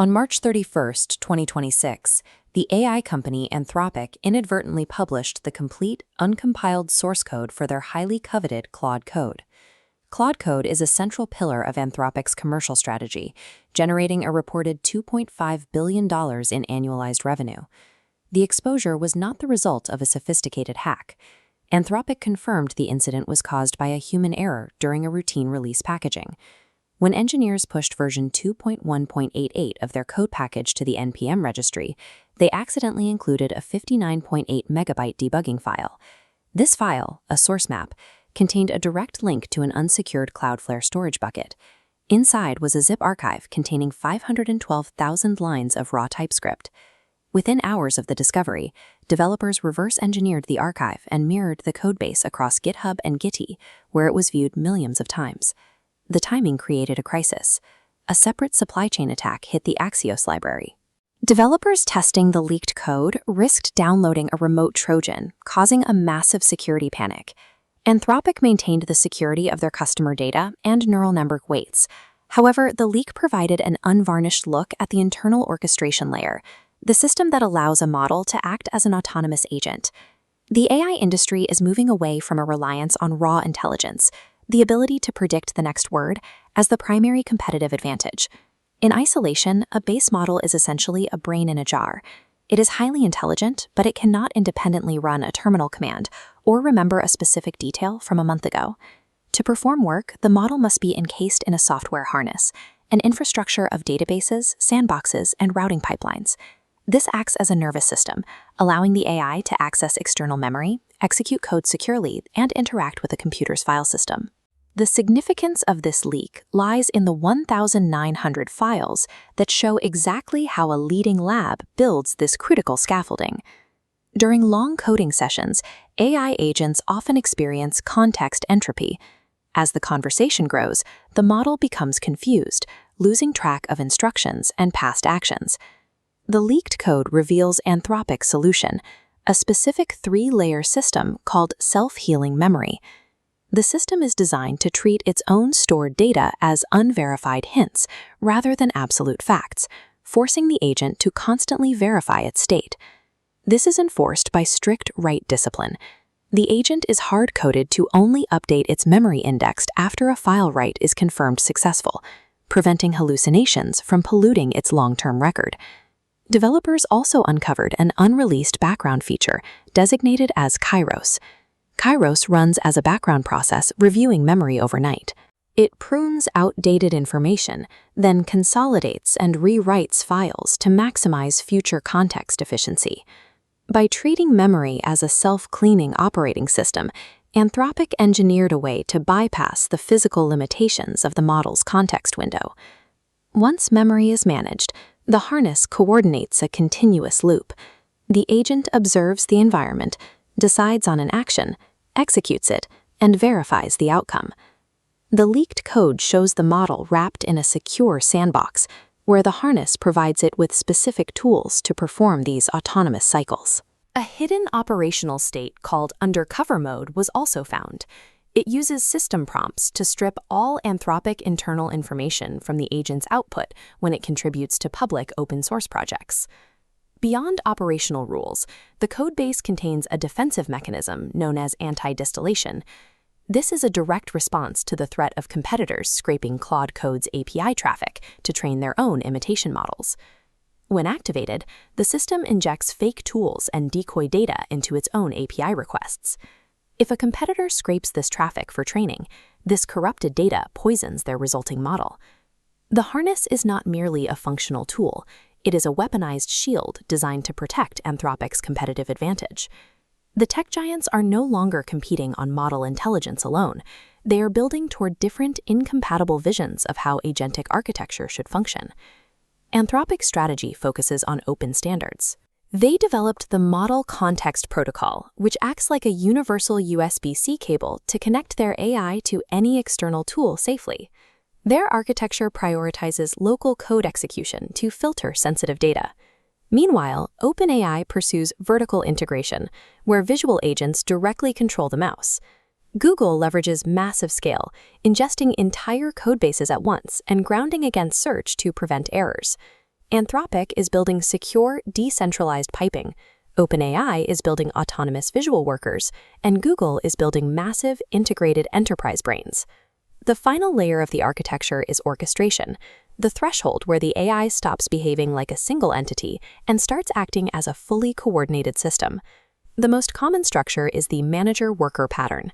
On March 31, 2026, the AI company Anthropic inadvertently published the complete, uncompiled source code for their highly coveted Claude Code. Claude Code is a central pillar of Anthropic's commercial strategy, generating a reported $2.5 billion in annualized revenue. The exposure was not the result of a sophisticated hack. Anthropic confirmed the incident was caused by a human error during a routine release packaging. When engineers pushed version 2.1.88 of their code package to the NPM registry, they accidentally included a 59.8 megabyte debugging file. This file, a source map, contained a direct link to an unsecured Cloudflare storage bucket. Inside was a zip archive containing 512,000 lines of raw TypeScript. Within hours of the discovery, developers reverse-engineered the archive and mirrored the codebase across GitHub and Gitee, where it was viewed millions of times. The timing created a crisis. A separate supply chain attack hit the Axios library. Developers testing the leaked code risked downloading a remote Trojan, causing a massive security panic. Anthropic maintained the security of their customer data and neural network weights. However, the leak provided an unvarnished look at the internal orchestration layer, the system that allows a model to act as an autonomous agent. The AI industry is moving away from a reliance on raw intelligence, the ability to predict the next word, as the primary competitive advantage. In isolation, a base model is essentially a brain in a jar. It is highly intelligent, but it cannot independently run a terminal command or remember a specific detail from a month ago. To perform work, the model must be encased in a software harness, an infrastructure of databases, sandboxes, and routing pipelines. This acts as a nervous system, allowing the AI to access external memory, execute code securely, and interact with a computer's file system. The significance of this leak lies in the 1,900 files that show exactly how a leading lab builds this critical scaffolding. During long coding sessions, AI agents often experience context entropy. As the conversation grows, the model becomes confused, losing track of instructions and past actions. The leaked code reveals Anthropic's solution, a specific 3-layer system called self-healing memory. The system is designed to treat its own stored data as unverified hints rather than absolute facts, forcing the agent to constantly verify its state. This is enforced by strict write discipline. The agent is hard-coded to only update its memory indexed after a file write is confirmed successful, preventing hallucinations from polluting its long-term record. Developers also uncovered an unreleased background feature designated as Kairos. Kairos runs as a background process reviewing memory overnight. It prunes outdated information, then consolidates and rewrites files to maximize future context efficiency. By treating memory as a self-cleaning operating system, Anthropic engineered a way to bypass the physical limitations of the model's context window. Once memory is managed, the harness coordinates a continuous loop. The agent observes the environment, decides on an action, executes it, and verifies the outcome. The leaked code shows the model wrapped in a secure sandbox, where the harness provides it with specific tools to perform these autonomous cycles. A hidden operational state called undercover mode was also found. It uses system prompts to strip all Anthropic internal information from the agent's output when it contributes to public open-source projects. Beyond operational rules, the codebase contains a defensive mechanism known as anti-distillation. This is a direct response to the threat of competitors scraping Claude Code's API traffic to train their own imitation models. When activated, the system injects fake tools and decoy data into its own API requests. If a competitor scrapes this traffic for training, this corrupted data poisons their resulting model. The harness is not merely a functional tool. It is a weaponized shield designed to protect Anthropic's competitive advantage. The tech giants are no longer competing on model intelligence alone. They are building toward different, incompatible visions of how agentic architecture should function. Anthropic's strategy focuses on open standards. They developed the Model Context Protocol, which acts like a universal USB-C cable to connect their AI to any external tool safely. Their architecture prioritizes local code execution to filter sensitive data. Meanwhile, OpenAI pursues vertical integration, where visual agents directly control the mouse. Google leverages massive scale, ingesting entire codebases at once and grounding against search to prevent errors. Anthropic is building secure, decentralized piping. OpenAI is building autonomous visual workers, and Google is building massive, integrated enterprise brains. The final layer of the architecture is orchestration, the threshold where the AI stops behaving like a single entity and starts acting as a fully coordinated system. The most common structure is the manager-worker pattern.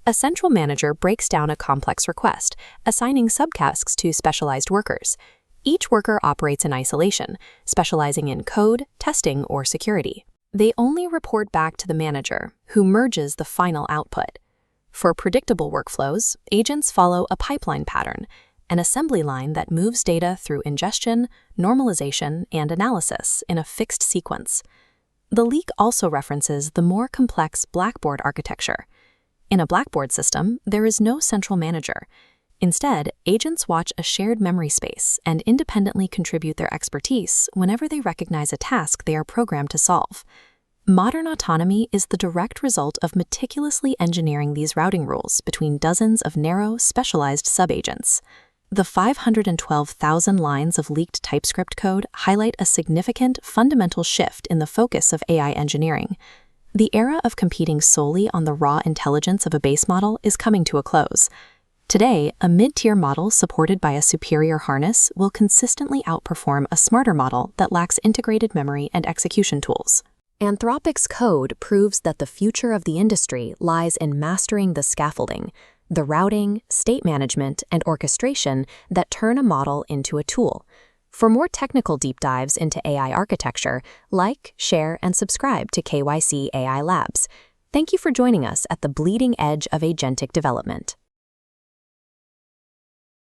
A central manager breaks down a complex request, assigning subtasks to specialized workers. Each worker operates in isolation, specializing in code, testing, or security. They only report back to the manager, who merges the final output. For predictable workflows, agents follow a pipeline pattern, an assembly line that moves data through ingestion, normalization, and analysis in a fixed sequence. The leak also references the more complex Blackboard architecture. In a Blackboard system, there is no central manager. Instead, agents watch a shared memory space and independently contribute their expertise whenever they recognize a task they are programmed to solve. Modern autonomy is the direct result of meticulously engineering these routing rules between dozens of narrow, specialized subagents. The 512,000 lines of leaked TypeScript code highlight a significant, fundamental shift in the focus of AI engineering. The era of competing solely on the raw intelligence of a base model is coming to a close. Today, a mid-tier model supported by a superior harness will consistently outperform a smarter model that lacks integrated memory and execution tools. Anthropic's code proves that the future of the industry lies in mastering the scaffolding, the routing, state management, and orchestration that turn a model into a tool. For more technical deep dives into AI architecture, like, share, and subscribe to KYC AI Labs. Thank you for joining us at the bleeding edge of agentic development.